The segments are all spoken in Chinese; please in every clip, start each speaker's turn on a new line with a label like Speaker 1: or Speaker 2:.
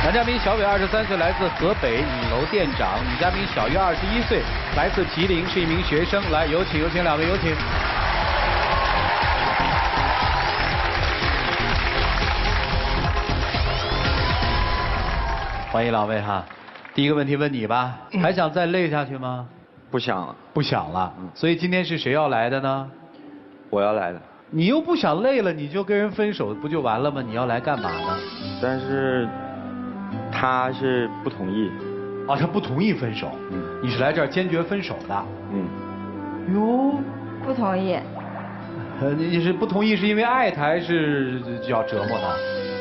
Speaker 1: 男嘉宾小伟23岁，来自河北影楼店长；女嘉宾小月21岁，来自吉林，是一名学生。来，有请两位，有请。欢迎两位哈。第一个问题问你吧，还想再累下去吗？
Speaker 2: 不想了。不想了。
Speaker 1: 所以今天是谁要来的呢？
Speaker 2: 我要来的。
Speaker 1: 你又不想累了，你就跟人分手不就完了吗？你要来干嘛呢？
Speaker 2: 但是他是不同意。
Speaker 1: 啊，他不同意分手。你是来这儿坚决分手的。哟。
Speaker 3: 不同意。
Speaker 1: 你是不同意是因为爱他，还是就要折磨他？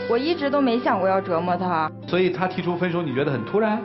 Speaker 3: 我一直都没想过要折磨他。
Speaker 1: 所以他提出分手，你觉得很突然？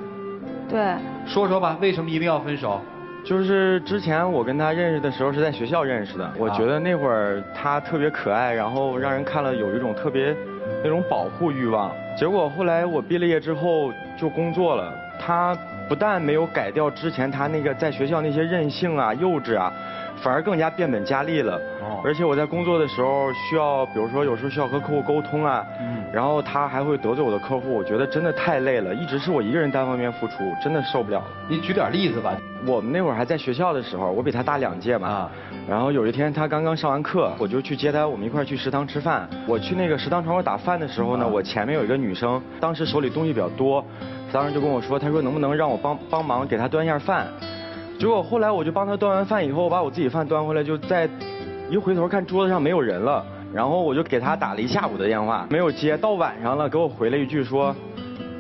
Speaker 3: 对。
Speaker 1: 说说吧，为什么一定要分手？
Speaker 2: 就是之前我跟他认识的时候是在学校认识的，我觉得那会儿他特别可爱，然后让人看了有一种特别那种保护欲望。结果后来我毕了业之后就工作了，他不但没有改掉之前他那个在学校那些任性啊、幼稚啊，反而更加变本加厉了。而且我在工作的时候需要，比如说有时候需要和客户沟通啊，然后他还会得罪我的客户，我觉得真的太累了，一直是我一个人单方面付出，真的受不了了。
Speaker 1: 你举点例子吧。
Speaker 2: 我们那会儿还在学校的时候，我比他大2届嘛，然后有一天他刚刚上完课，我就去接他，我们一块去食堂吃饭。我去那个食堂窗口打饭的时候呢，我前面有一个女生，当时手里东西比较多，当时就跟我说，她说能不能让我帮忙给她端一下饭。结果后来我就帮她端完饭以后，我把我自己饭端回来，就在一回头看桌子上没有人了，然后我就给她打了1下午的电话，没有接，到晚上了给我回了一句说，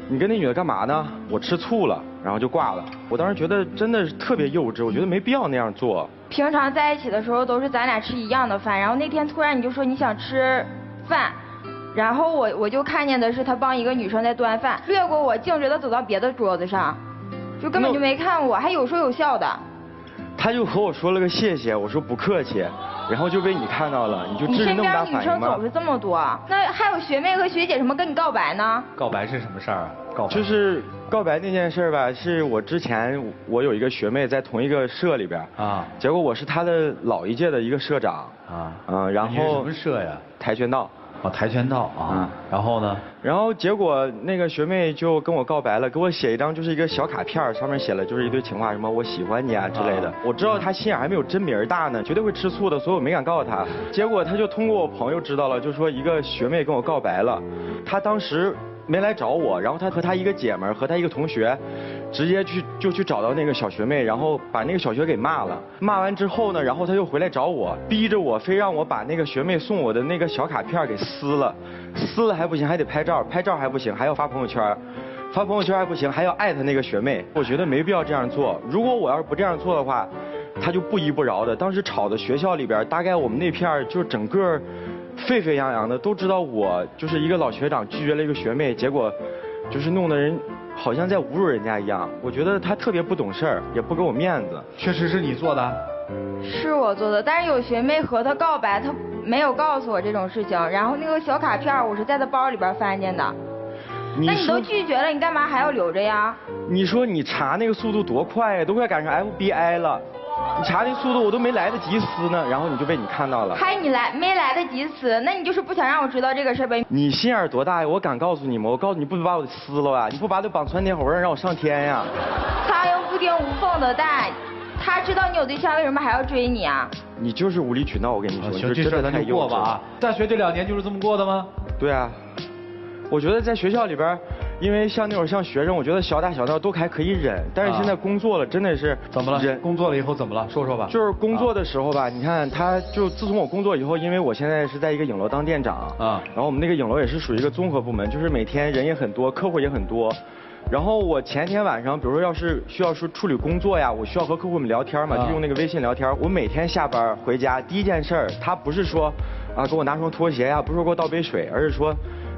Speaker 2: 你跟那女的干嘛呢？我吃醋了，然后就挂了。我当时觉得真的是特别幼稚，我觉得没必要那样做。
Speaker 3: 平常在一起的时候都是咱俩吃一样的饭，然后那天突然你就说你想吃饭，然后我就看见的是他帮一个女生在端饭，略过我，径直的走到别的桌子上，就根本就没看我，还有说有笑的。
Speaker 2: 他就和我说了个谢谢，我说不客气，然后就被你看到了，你就
Speaker 3: 置那么大反应吗？你身边女生总是这么多，那还有学妹和学姐什么跟你告白呢？
Speaker 1: 告白是什么事儿啊？告白
Speaker 2: 就是告白那件事吧，是我之前我有一个学妹在同一个社里边啊，结果我是她的老一届的一个社长啊，然后
Speaker 1: 什么社呀？
Speaker 2: 跆拳道。
Speaker 1: 哦，跆拳道啊，然后呢？
Speaker 2: 然后结果那个学妹就跟我告白了，给我写一张就是一个小卡片，上面写了就是一堆情话，什么我喜欢你啊之类的。我知道她心眼还没有真名大呢，绝对会吃醋的，所以我没敢告诉她。结果她就通过我朋友知道了，就说一个学妹跟我告白了，她当时没来找我，然后她和她一个姐们儿和她一个同学，直接去找到那个小学妹，然后把那个小学给骂了。骂完之后呢，然后她又回来找我，逼着我非让我把那个学妹送我的那个小卡片给撕了，撕了还不行，还得拍照，拍照还不行，还要发朋友圈，发朋友圈还不行，还要艾特那个学妹。我觉得没必要这样做，如果我要是不这样做的话，她就不依不饶的。当时吵的学校里边，大概我们那片就整个沸沸扬扬的，都知道我就是一个老学长拒绝了一个学妹，结果就是弄得人好像在侮辱人家一样。我觉得他特别不懂事儿，也不给我面子。
Speaker 1: 确实是你做的？
Speaker 3: 是我做的，但是有学妹和他告白，他没有告诉我这种事情，然后那个小卡片我是在他包里边翻见的。那你都拒绝了，你干嘛还要留着呀？你
Speaker 2: 说你查那个速度多快呀，都快赶上 FBI 了。你查那速度我都没来得及撕呢，然后你就被你看到了。
Speaker 3: 还你没来得及撕，那你就是不想让我知道这个事呗？
Speaker 2: 你心眼多大呀？我敢告诉你吗？我告诉你，不把我撕了啊？你不把它绑窜天猴上让我上天呀？
Speaker 3: 他又不听无缝的带，他知道你有对象，为什么还要追你啊？
Speaker 2: 你就是无理取闹，我跟你说。
Speaker 1: 行，这事咱就过吧啊。大学这2年就是这么过的吗？
Speaker 2: 对啊，我觉得在学校里边。因为像那会儿像学生，我觉得小打小闹都还可以忍，但是现在工作了，真的是
Speaker 1: 怎么了？工作了以后怎么了？说说吧。
Speaker 2: 就是工作的时候吧，你看他就自从我工作以后，因为我现在是在一个影楼当店长然后我们那个影楼也是属于一个综合部门，就是每天人也很多，客户也很多。然后我前天晚上，比如说要是需要说处理工作呀，我需要和客户们聊天嘛，就用那个微信聊天。我每天下班回家第一件事儿，他不是说给我拿双拖鞋呀，不是说给我倒杯水，而是说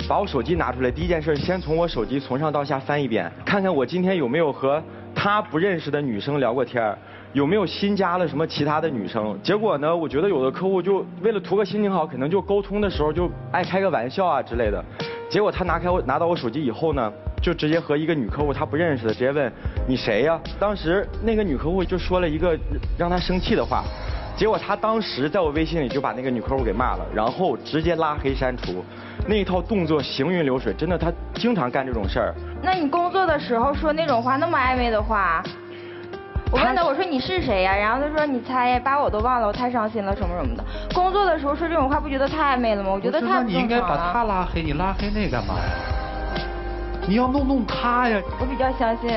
Speaker 2: 把我手机拿出来，第一件事先从我手机从上到下翻一遍，看看我今天有没有和他不认识的女生聊过天，有没有新加了什么其他的女生。结果呢，我觉得有的客户就为了图个心情好，可能就沟通的时候就爱开个玩笑啊之类的。结果他拿到我手机以后呢，就直接和一个女客户他不认识的直接问你谁呀？当时那个女客户就说了一个让他生气的话，结果他当时在我微信里就把那个女客户给骂了，然后直接拉黑删除。那一套动作行云流水，真的他经常干这种事儿。
Speaker 3: 那你工作的时候说那种话，那么暧昧的话，我问他我说你是谁呀？然后他说你猜呀，把我都忘了，我太伤心了什么什么的。工作的时候说这种话不觉得太暧昧了吗？我觉得太不正常了。
Speaker 1: 你应该把他拉黑，你拉黑那干嘛呀？你要弄他呀。
Speaker 3: 我比较相信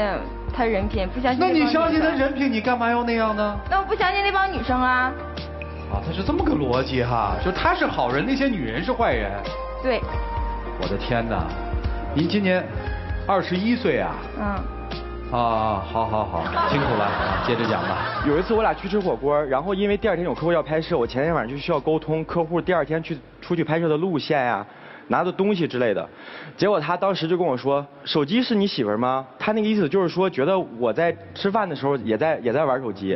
Speaker 3: 他人品，不相信。
Speaker 1: 那你相信他人品，你干嘛要那样呢？
Speaker 3: 那我不相信那帮女生啊。
Speaker 1: 啊，他是这么个逻辑哈，就他是好人，那些女人是坏人。
Speaker 3: 对。
Speaker 1: 我的天哪，您今年21岁啊？
Speaker 3: 嗯。
Speaker 1: 啊，好，辛苦了，接着讲吧。
Speaker 2: 有一次我俩去吃火锅，然后因为第二天有客户要拍摄，我前天晚上就需要沟通客户第二天出去拍摄的路线呀、拿的东西之类的。结果他当时就跟我说：“手机是你媳妇儿吗？”他那个意思就是说，觉得我在吃饭的时候也在玩手机。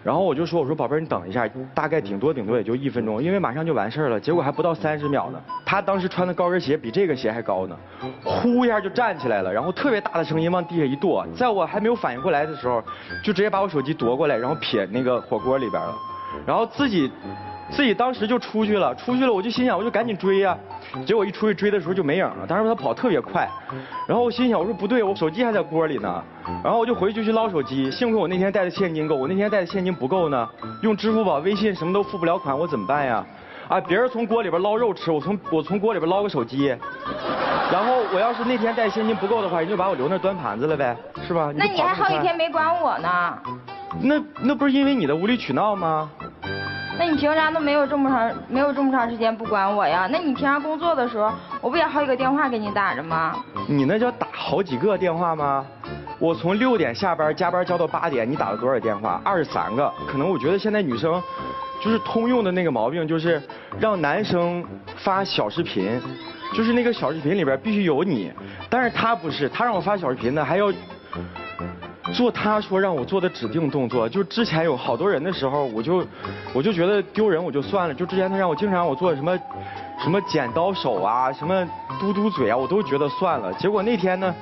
Speaker 2: 然后我就说：“宝贝儿，你等一下，大概顶多也就1分钟，因为马上就完事儿了。”结果还不到30秒呢。他当时穿的高跟鞋比这个鞋还高呢，呼一下就站起来了，然后特别大的声音往地下一跺，在我还没有反应过来的时候，就直接把我手机夺过来，然后撇那个火锅里边了，然后自己当时就出去了，我就心想我就赶紧追呀，结果一出去追的时候就没影了，当时他跑特别快，然后我心想我说不对，我手机还在锅里呢，然后我就回去捞手机，幸亏我那天带的现金够，我那天带的现金不够呢，用支付宝、微信什么都付不了款，我怎么办呀？啊，别人从锅里边捞肉吃，我从锅里边捞个手机，然后我要是那天带现金不够的话，人就把我留那端盘子了呗，是吧？
Speaker 3: 那你还好几天没管我呢。
Speaker 2: 那不是因为你的无理取闹吗？
Speaker 3: 那你平常都没有这么长时间不管我呀？那你平常工作的时候，我不也好几个电话给你打着吗？
Speaker 2: 你那叫打好几个电话吗？我从6点下班，加班交到8点，你打了多少电话？23个。可能我觉得现在女生就是通用的那个毛病，就是让男生发小视频，就是那个小视频里边必须有你，但是他不是，他让我发小视频呢，还要做他说让我做的指定动作。就之前有好多人的时候，我就觉得丢人，我就算了。就之前他经常让我做什么剪刀手啊，什么嘟嘟嘴啊，我都觉得算了。结果那天呢，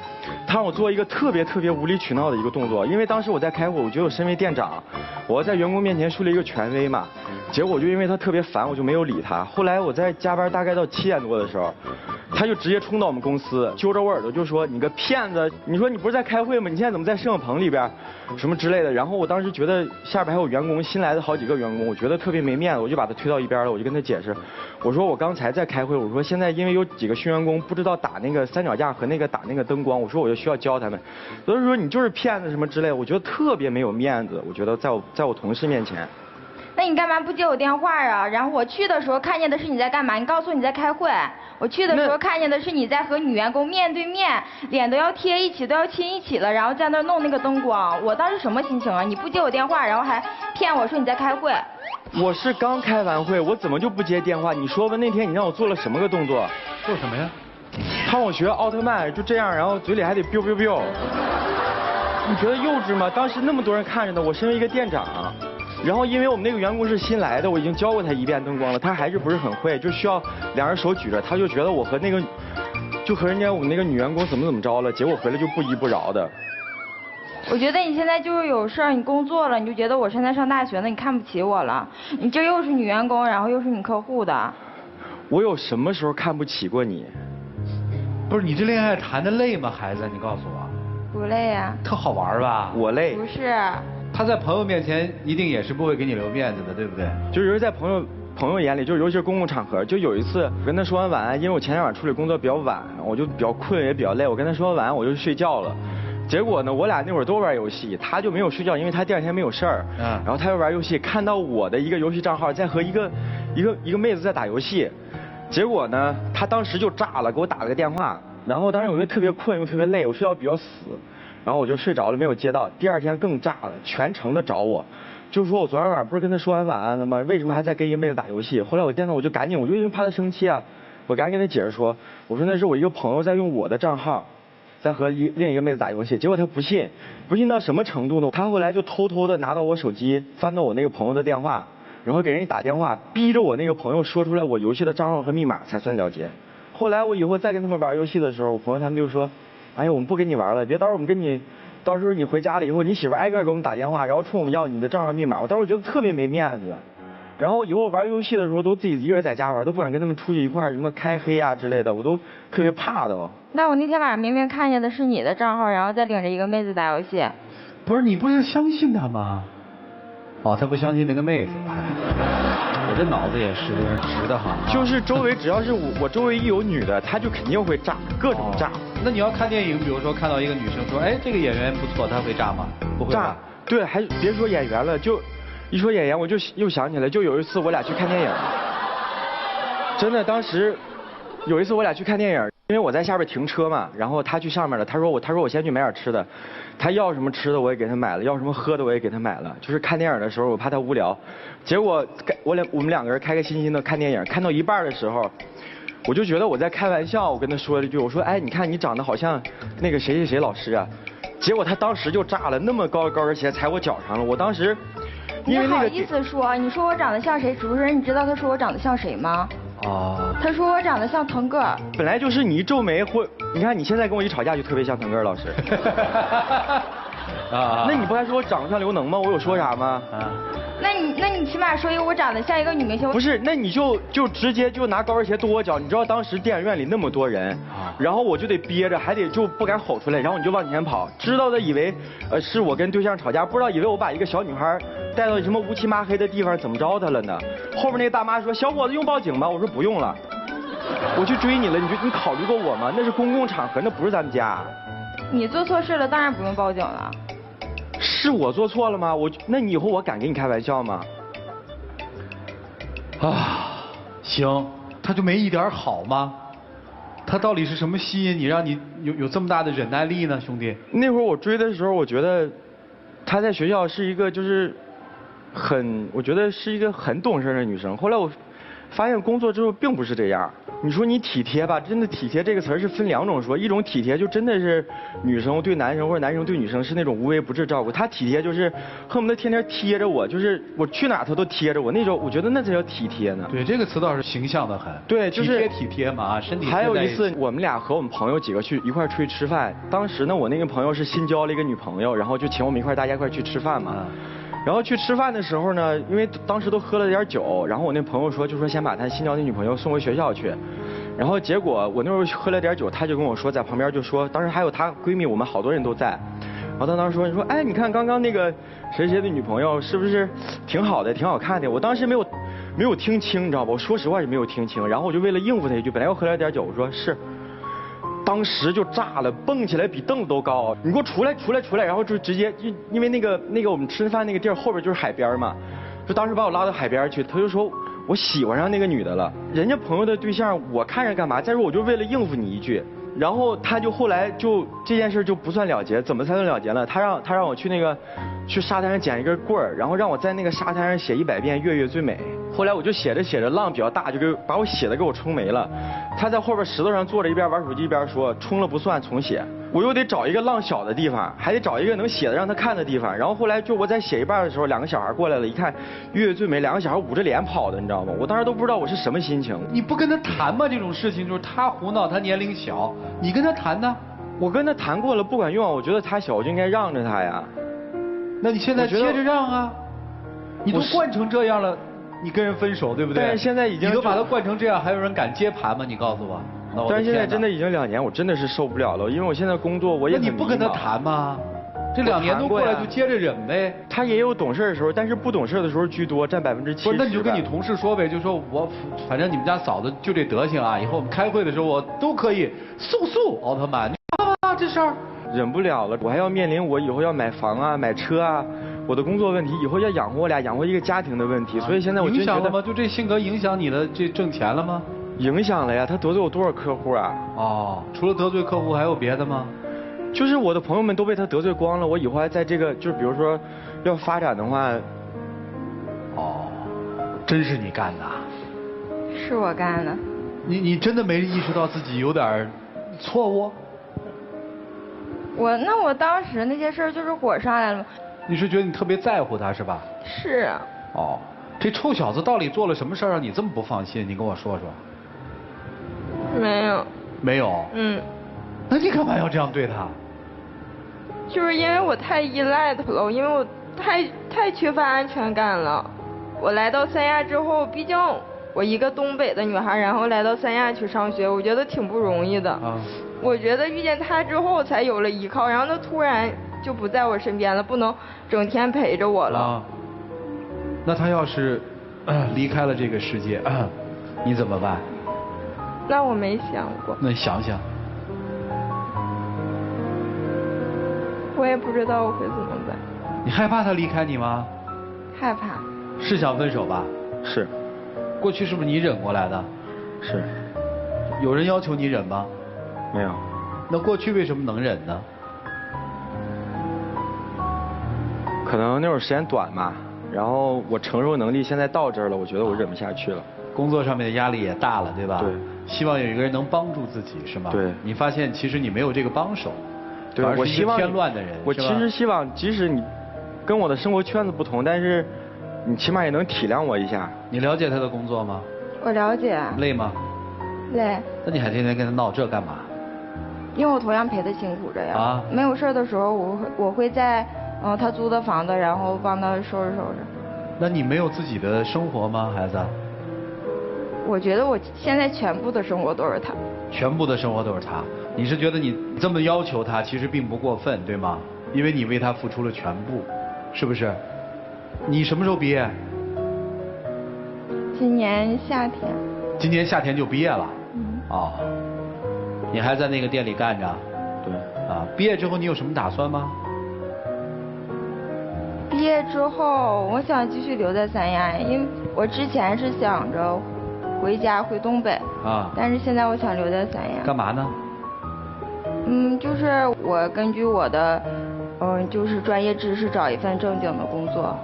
Speaker 2: 他让我做一个特别无理取闹的一个动作，因为当时我在开会，我觉得我身为店长，我要在员工面前树立一个权威嘛。结果就因为他特别烦，我就没有理他。后来我在加班大概到7点多的时候，他就直接冲到我们公司，揪着我耳朵就说：“你个骗子！你说你不是在开会吗？你现在怎么在摄影棚里边？什么之类的。”然后我当时觉得下边还有员工，新来的好几个员工，我觉得特别没面子，我就把他推到一边了。我就跟他解释，我说我刚才在开会，我说现在因为有几个新员工不知道打那个三脚架和打那个灯光，我说我就需要教他们。所以说你就是骗子什么之类的，我觉得特别没有面子。我觉得在我同事面前。
Speaker 3: 那你干嘛不接我电话啊？然后我去的时候看见的是你在干嘛？你告诉我你在开会。我去的时候看见的是你在和女员工面对面，脸都要贴一起，都要亲一起了，然后在那弄那个灯光。我当时什么心情啊？你不接我电话，然后还骗我说你在开会。
Speaker 2: 我是刚开完会，我怎么就不接电话？你说吧，那天你让我做了什么个动作？
Speaker 1: 做什么呀？
Speaker 2: 他让我学奥特曼，就这样，然后嘴里还得 biu biu biu。你觉得幼稚吗？当时那么多人看着呢，我身为一个店长。然后因为我们那个员工是新来的，我已经教过他1遍灯光了，他还是不是很会，就需要2人手举着，他就觉得我和人家我们那个女员工怎么着了，结果回来就不依不饶的。
Speaker 3: 我觉得你现在就是有事儿，你工作了，你就觉得我现在上大学呢，你看不起我了。你这又是女员工，然后又是你客户的。
Speaker 2: 我有什么时候看不起过你？
Speaker 1: 不是你这恋爱谈得累吗，孩子？你告诉我。
Speaker 3: 不累啊。
Speaker 1: 特好玩吧？
Speaker 2: 我累。
Speaker 3: 不是。
Speaker 1: 他在朋友面前一定也是不会给你留面子的，对不对？
Speaker 2: 就是在朋友眼里，就是尤其是公共场合，就有一次跟他说完晚安，因为我前天晚上处理工作比较晚，我就比较困也比较累，我跟他说完晚安我就睡觉了。结果呢，我俩那会儿都玩游戏，他就没有睡觉，因为他第2天没有事儿。然后他又玩游戏，看到我的一个游戏账号在和一个妹子在打游戏，结果呢，他当时就炸了，给我打了个电话。然后当时我因为特别困又特别累，我睡觉比较死。然后我就睡着了，没有接到。第2天更炸了，全程的找我，就说我昨天晚上不是跟他说完晚安了吗？为什么还在跟一个妹子打游戏？后来我见到我就赶紧，我就因为怕他生气啊，我赶紧跟他解释说，我说那是我一个朋友在用我的账号，在和另一个妹子打游戏。结果他不信到什么程度呢？他后来就偷偷的拿到我手机，翻到我那个朋友的电话，然后给人家打电话，逼着我那个朋友说出来我游戏的账号和密码才算了结。后来我以后再跟他们玩游戏的时候，我朋友他们就说。哎呀，我们不跟你玩了，别到时候到时候你回家了以后，你媳妇挨个给我们打电话，然后冲我们要你的账号密码，我当时觉得特别没面子。然后以后玩游戏的时候都自己一个人在家玩，都不敢跟他们出去一块儿什么开黑啊之类的，我都特别怕的。
Speaker 3: 那我那天晚上明明看见的是你的账号，然后再领着一个妹子打游戏。
Speaker 1: 不是你不是相信他吗？哦，他不相信那个妹子。我这脑子也是有点直的哈。
Speaker 2: 就是周围只要是我周围一有女的，他就肯定会炸，各种炸。
Speaker 1: 那你要看电影，比如说看到一个女生说，哎，这个演员不错，他会炸吗？不会。
Speaker 2: 炸。对，还别说演员了，就一说演员，我就又想起来，就有一次我俩去看电影，真的，当时有一次我俩去看电影，因为我在下边停车嘛，然后他去上面了，他说我先去买点吃的，他要什么吃的我也给他买了，要什么喝的我也给他买了，就是看电影的时候我怕他无聊，结果我们两个人开开心心的看电影，看到一半的时候，我就觉得我在开玩笑，我跟他说了一句，我说哎，你看你长得好像那个谁谁谁老师啊，结果他当时就炸了，那么高跟鞋踩我脚上了，我当时因为那个
Speaker 3: 你好意思说？你说我长得像谁？主持人，你知道他说我长得像谁吗？
Speaker 1: 哦。
Speaker 3: 他说我长得像腾格尔。
Speaker 2: 本来就是你一皱眉或，你看你现在跟我一吵架就特别像腾格尔老师。啊。那你不还说我长得像刘能吗？我有说啥吗？啊。
Speaker 3: 那你起码说一个我长得像一个女明星。
Speaker 2: 不是，那你就直接就拿高跟鞋跺我脚。你知道当时电影院里那么多人，然后我就得憋着，还得就不敢吼出来，然后你就往前跑，知道的以为是我跟对象吵架，不知道以为我把一个小女孩带到什么乌漆麻黑的地方怎么着她了呢？后面那个大妈说小伙子用报警吗？我说不用了，我去追你了，你考虑过我吗？那是公共场合，那不是咱们家。
Speaker 3: 你做错事了，当然不用报警了。
Speaker 2: 是我做错了吗？那你以后我敢跟你开玩笑吗？
Speaker 1: 啊，行，他就没一点好吗？他到底是什么吸引你，让你有这么大的忍耐力呢，兄弟？
Speaker 2: 那会儿我追的时候，我觉得他在学校是一个就是我觉得是一个很懂事的女生。后来我发现工作之后并不是这样。你说你体贴吧，真的体贴这个词儿是分两种说，一种体贴就真的是女生对男生或者男生对女生是那种无微不至照顾，他体贴就是恨不得天天贴着我，就是我去哪他都贴着我那种，我觉得那才叫体贴呢。
Speaker 1: 对，这个词倒是形象的很。
Speaker 2: 对，就是
Speaker 1: 体贴嘛，身体。
Speaker 2: 还有一次我们俩和我们朋友几个去一块出去吃饭，当时呢我那个朋友是新交了一个女朋友，然后就请我们大家一块去吃饭嘛。然后去吃饭的时候呢，因为当时都喝了点酒，然后我那朋友就说先把他新交的女朋友送回学校去，然后结果我那时候喝了点酒，他就跟我说在旁边就说，当时还有她闺蜜，我们好多人都在，然后他当时说你说哎你看刚刚那个谁谁的女朋友是不是挺好的挺好看的，我当时没有听清你知道吧，我说实话是没有听清，然后我就为了应付他一句，本来我喝了点酒，我说是。当时就炸了，蹦起来比凳子都高。你给我出来，然后就直接因为那个我们吃饭那个地儿后边就是海边嘛，就当时把我拉到海边去，他就说我喜欢上那个女的了，人家朋友的对象我看着干嘛？再说我就为了应付你一句，然后他就后来就这件事就不算了结，怎么才算了结了？他让我去沙滩上捡一根棍儿，然后让我在那个沙滩上写100遍月月最美。后来我就写着浪比较大，就把我写的给我冲没了。他在后边石头上坐着一边玩手机一边说冲了不算重写，我又得找一个浪小的地方，还得找一个能写的让他看的地方。然后后来就我在写一半的时候，2个小孩过来了，一看月月最美，2个小孩捂着脸跑的，你知道吗？我当时都不知道我是什么心情。
Speaker 1: 你不跟他谈吗？这种事情就是他胡闹，他年龄小，你跟他谈呢？
Speaker 2: 我跟他谈过了，不管用，我觉得他小，我就应该让着他呀。
Speaker 1: 那你现在接着让啊，你都惯成这样了。你跟人分手对不对？
Speaker 2: 但是现在已经
Speaker 1: 你都把他惯成这样，还有人敢接盘吗？你告诉我。
Speaker 2: 但是现在真的已经2年，我真的是受不了了，因为我现在工作我也很迷茫。
Speaker 1: 那你不跟他谈吗？这2年都过来就接着忍呗。
Speaker 2: 他也有懂事的时候，但是不懂事的时候居多，占70%。
Speaker 1: 不是，那你就跟你同事说呗，就说我反正你们家嫂子就这德行啊，以后我们开会的时候我都可以速奥特曼啊这事儿。
Speaker 2: 忍不了了，我还要面临我以后要买房啊、买车啊。我的工作问题，以后要养活我俩，养活一个家庭的问题，所以现在我
Speaker 1: 影响了吗？就这性格影响你的这挣钱了吗？
Speaker 2: 影响了呀，他得罪我多少客户啊？
Speaker 1: 哦，除了得罪客户还有别的吗？
Speaker 2: 就是我的朋友们都被他得罪光了，我以后还在这个，就是比如说要发展的话。
Speaker 1: 哦，真是你干的？
Speaker 3: 是我干的。
Speaker 1: 你真的没意识到自己有点错误？
Speaker 3: 那我当时那些事儿就是火上来了。
Speaker 1: 你是觉得你特别在乎他是吧？
Speaker 3: 是。
Speaker 1: 哦，这臭小子到底做了什么事儿让你这么不放心？你跟我说说。
Speaker 3: 没有。
Speaker 1: 没有？嗯。那你干嘛要这样对他？
Speaker 3: 就是因为我太依赖他了，因为我太缺乏安全感了。我来到三亚之后，毕竟我一个东北的女孩，然后来到三亚去上学，我觉得挺不容易的。
Speaker 1: 啊，
Speaker 3: 我觉得遇见他之后才有了依靠，然后他突然就不在我身边了，不能整天陪着我了。
Speaker 1: 啊，那他要是离开了这个世界，你怎么办？
Speaker 3: 那我没想过，
Speaker 1: 那你想想，
Speaker 3: 我也不知道我会怎么办，
Speaker 1: 你害怕他离开你吗？
Speaker 3: 害怕。
Speaker 1: 是想分手吧？
Speaker 2: 是
Speaker 1: 过去是不是你忍过来的？
Speaker 2: 是，
Speaker 1: 有人要求你忍吗？
Speaker 2: 没有。
Speaker 1: 那过去为什么能忍呢？
Speaker 2: 可能那会儿时间短嘛，然后我承受能力现在到这儿了，我觉得我忍不下去了。
Speaker 1: 工作上面的压力也大了，对吧？
Speaker 2: 对。
Speaker 1: 希望有一个人能帮助自己，是吗？
Speaker 2: 对。
Speaker 1: 你发现其实你没有这个帮手，
Speaker 2: 对，
Speaker 1: 反而是一个
Speaker 2: 我希望
Speaker 1: 添乱的人。
Speaker 2: 我其实希望，即使你跟我的生活圈子不同，但是你起码也能体谅我一下。
Speaker 1: 你了解他的工作吗？
Speaker 3: 我了解。
Speaker 1: 累吗？
Speaker 3: 累。
Speaker 1: 那你还天天跟他闹这干嘛？
Speaker 3: 因为我同样陪他辛苦着呀。
Speaker 1: 啊。
Speaker 3: 没有事的时候，我会在他租的房子，然后帮他收拾收拾。
Speaker 1: 那你没有自己的生活吗，孩子？
Speaker 3: 我觉得我现在全部的生活都是他。
Speaker 1: 全部的生活都是他。你是觉得你这么要求他，其实并不过分，对吗？因为你为他付出了全部，是不是？你什么时候毕业？
Speaker 3: 今年夏天。
Speaker 1: 今年夏天就毕业了。哦。你还在那个店里干着？
Speaker 2: 对。
Speaker 1: 啊，毕业之后你有什么打算吗？
Speaker 3: 毕业之后，我想继续留在三亚，因为我之前是想着回家回东北。
Speaker 1: 啊。
Speaker 3: 但是现在我想留在三亚。
Speaker 1: 干嘛呢？
Speaker 3: 就是我根据我的，就是专业知识找一份正经的工作。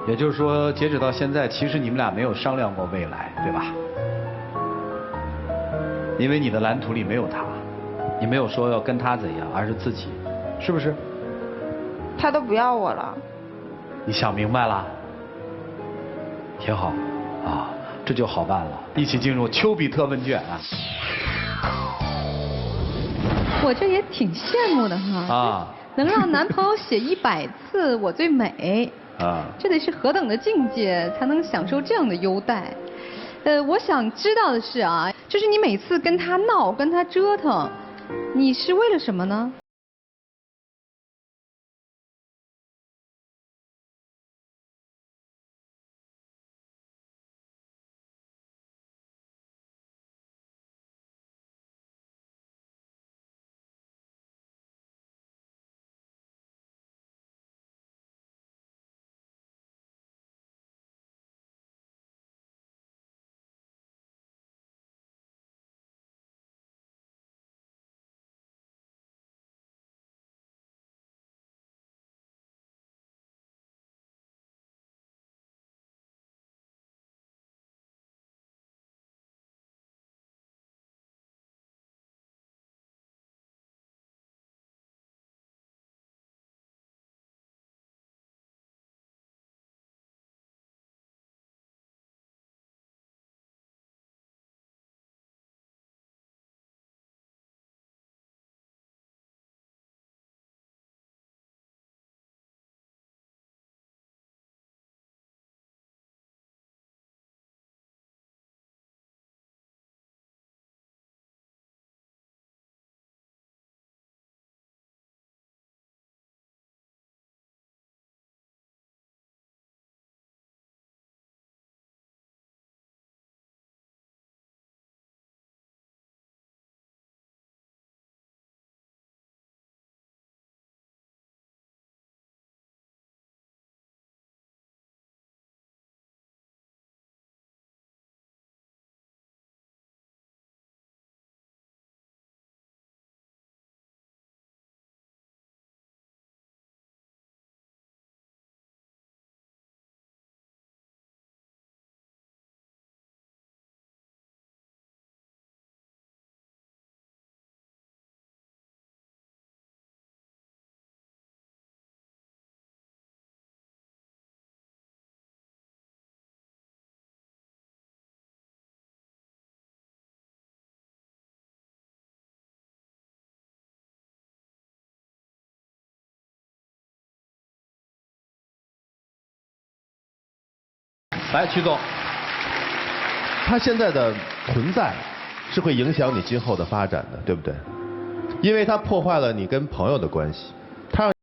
Speaker 1: 也就是说，截止到现在，其实你们俩没有商量过未来，对吧？因为你的蓝图里没有他，你没有说要跟他怎样，而是自己，是不是？
Speaker 3: 他都不要我了。
Speaker 1: 你想明白了，挺好，啊，这就好办了。一起进入丘比特问卷啊。
Speaker 4: 我这也挺羡慕的哈。
Speaker 1: 啊。
Speaker 4: 能让男朋友写100次我最美。
Speaker 1: 啊。
Speaker 4: 这得是何等的境界，才能享受这样的优待？我想知道的是啊，就是你每次跟他闹、跟他折腾，你是为了什么呢？
Speaker 1: 来，曲总，
Speaker 5: 他现在的存在是会影响你今后的发展的，对不对？因为他破坏了你跟朋友的关系，他让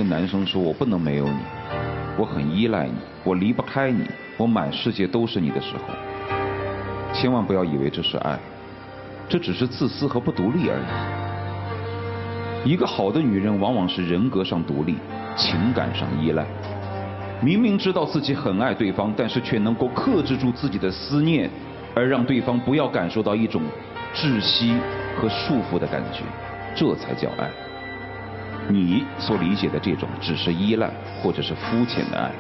Speaker 6: 跟男生说，我不能没有你，我很依赖你，我离不开你，我满世界都是你的时候，千万不要以为这是爱，这只是自私和不独立而已。一个好的女人往往是人格上独立，情感上依赖。明明知道自己很爱对方，但是却能够克制住自己的思念，而让对方不要感受到一种窒息和束缚的感觉，这才叫爱。你所理解的这种只是依赖或者是肤浅的爱，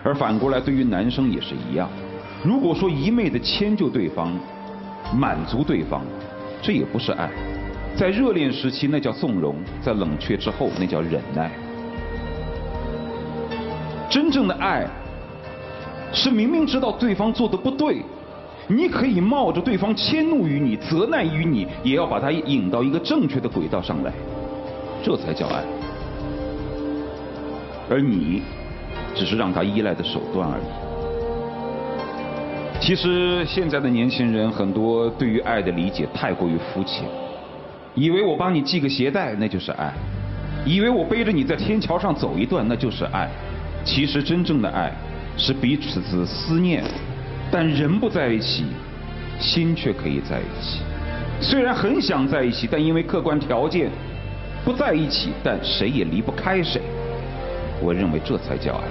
Speaker 6: 而反过来对于男生也是一样。如果说一昧的迁就对方，满足对方，这也不是爱。在热恋时期那叫纵容，在冷却之后那叫忍耐。真正的爱是明明知道对方做的不对，你可以冒着对方迁怒于你、责难于你，也要把他引到一个正确的轨道上来，这才叫爱。而你只是让他依赖的手段而已。其实现在的年轻人很多对于爱的理解太过于肤浅，以为我帮你系个鞋带那就是爱，以为我背着你在天桥上走一段那就是爱。其实真正的爱是彼此思念，但人不在一起，心却可以在一起。虽然很想在一起，但因为客观条件不在一起，但谁也离不开谁。我认为这才叫爱。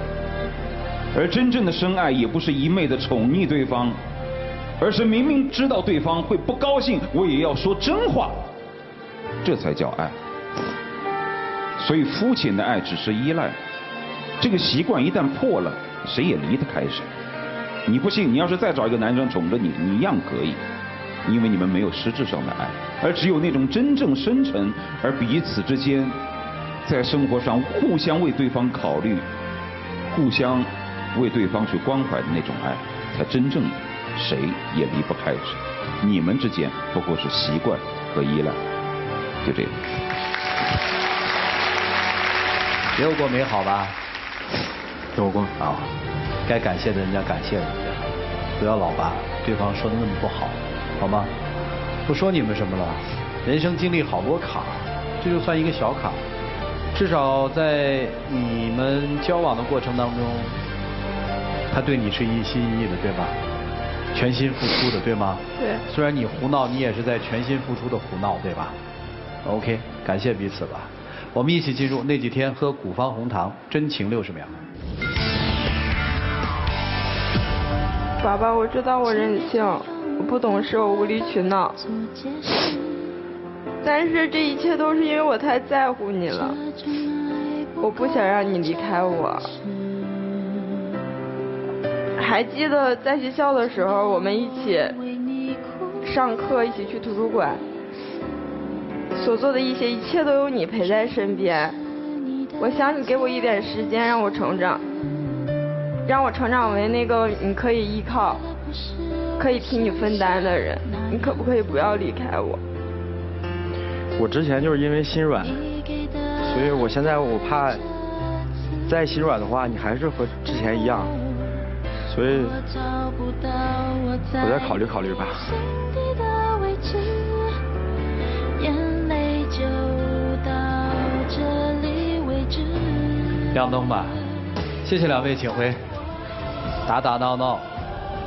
Speaker 6: 而真正的深爱也不是一昧的宠溺对方，而是明明知道对方会不高兴，我也要说真话，这才叫爱。所以肤浅的爱只是依赖，这个习惯一旦破了，谁也离得开谁。你不信，你要是再找一个男生宠着你，你一样可以，因为你们没有实质上的爱，而只有那种真正深沉而彼此之间在生活上互相为对方考虑，互相为对方去关怀的那种爱，才真正谁也离不开谁。你们之间不过是习惯和依赖，就这样。
Speaker 1: 也有过美好吧？
Speaker 2: 有过
Speaker 1: 啊，该感谢的人家感谢人家。不要老把对方说的那么不好，好吗？不说你们什么了，人生经历好多坎，这就算一个小坎。至少在你们交往的过程当中，他对你是一心一意的，对吧？全心付出的，对吗？
Speaker 3: 对。
Speaker 1: 虽然你胡闹，你也是在全心付出的胡闹，对吧 ？OK， 感谢彼此吧。我们一起进入那几天喝古方红糖，真情60秒。
Speaker 3: 爸爸，我知道我任性，我不懂事，我无理取闹，但是这一切都是因为我太在乎你了，我不想让你离开我。还记得在学校的时候，我们一起上课，一起去图书馆，所做的一切都有你陪在身边。我想你给我一点时间，让我成长，让我成长为那个你可以依靠、可以替你分担的人。你可不可以不要离开我？
Speaker 2: 我之前就是因为心软，所以我现在我怕再心软的话，你还是和之前一样。所以，我再考虑考虑吧。
Speaker 1: 亮灯吧，谢谢两位，请回。打打闹闹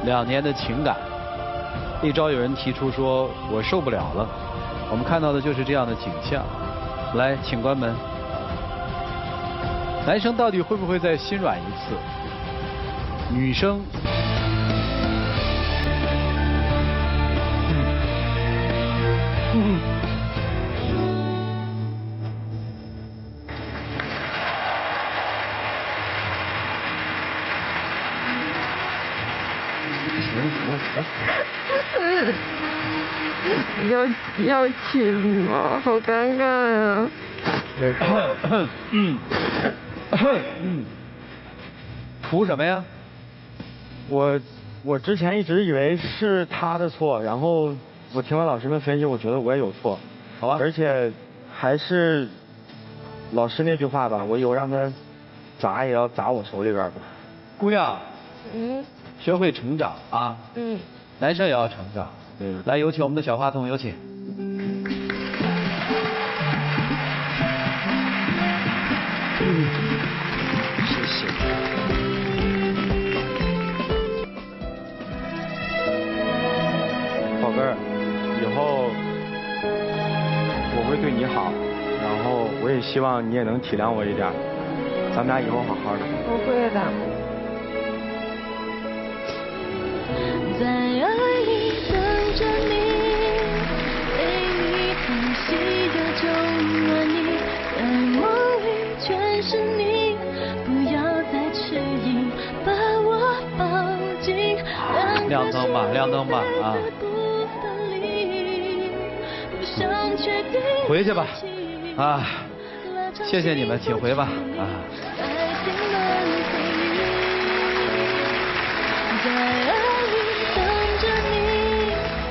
Speaker 1: ，2年的情感，一朝有人提出说我受不了了，我们看到的就是这样的景象。来，请关门。男生到底会不会再心软一次？女生，
Speaker 3: 要亲吗？好尴尬呀。
Speaker 1: 图什么呀？
Speaker 2: 我之前一直以为是他的错，然后我听完老师们分析，我觉得我也有错。
Speaker 1: 好吧。
Speaker 2: 而且还是老师那句话吧，我以后让他砸也要砸我手里边吧。
Speaker 1: 姑娘，学会成长啊。男生也要成长。来，有请我们的小话筒，有请。
Speaker 2: 谢谢。宝贝儿，以后我会对你好，然后我也希望你也能体谅我一点，咱们俩以后好好的。
Speaker 3: 我会的。
Speaker 7: 在爱里等着你，为你呼吸着中暖你，在梦里全是你，不要再迟疑，把我抱紧。
Speaker 1: 亮灯吧，亮灯吧啊！回去吧，啊，谢谢你们，请回吧，啊。